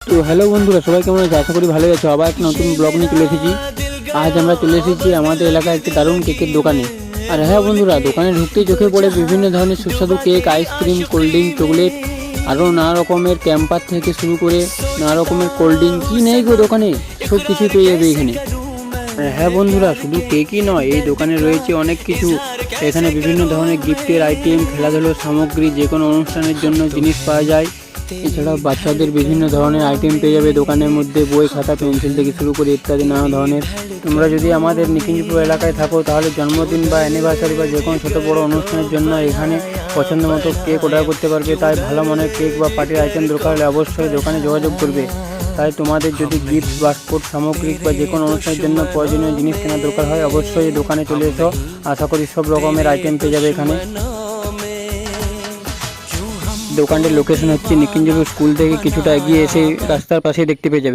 তো হ্যালো বন্ধুরা, সবাই কেমন আছে? আশা করি ভালোই আছো। আবার একটা নতুন ব্লগ নিয়ে চলে এসেছি। আজ আমরা চলে এসেছি আমাদের এলাকায় একটি দারুণ কেকের দোকানে। আর হ্যাঁ বন্ধুরা, দোকানে ঢুকতেই চোখে পড়ে বিভিন্ন ধরনের সুস্বাদু cake, ice cream, cold drink, chocolate, আরও নানা রকমের ক্যাম্পার থেকে শুরু করে নানা রকমের কোল্ড ড্রিঙ্ক, কী নেই গো দোকানে, সব কিছুই পেয়ে যাবে এখানে। আর হ্যাঁ বন্ধুরা, শুধু কেকই নয়, এই দোকানে রয়েছে অনেক কিছু। এখানে বিভিন্ন ধরনের গিফটের আইটেম, খেলাধুলোর সামগ্রী, যে কোনো অনুষ্ঠানের জন্য জিনিস পাওয়া যায়। এছাড়াও বাচ্চাদের বিভিন্ন ধরনের আইটেম পেয়ে যাবে দোকানের মধ্যে, বই, খাতা, পেন্সিল থেকে শুরু করে ইত্যাদি নানা ধরনের। তোমরা যদি আমাদের নিকুঞ্জপুর এলাকায় থাকো, তাহলে জন্মদিন বা অ্যানিভার্সারি বা যে কোনো ছোটো বড়ো অনুষ্ঠানের জন্য এখানে পছন্দ মতো কেক অর্ডার করতে পারবে। তাই ভালো মানের কেক বা পার্টির আইটেম দরকার হলে অবশ্যই দোকানে যোগাযোগ করবে। তাই তোমাদের যদি গিফট বা স্পোর্ট সামগ্রিক বা যে কোনো অনুষ্ঠানের জন্য প্রয়োজনীয় জিনিস কেনার দরকার হয়, অবশ্যই দোকানে চলে এসো। আশা করি সব রকমের আইটেম পেয়ে যাবে এখানে। দোকানটির লোকেশন হচ্ছে নিকুঞ্জপুর স্কুল থেকে কিছুটা এগিয়ে এসে রাস্তার পাশে দেখতে পেয়ে যাবে।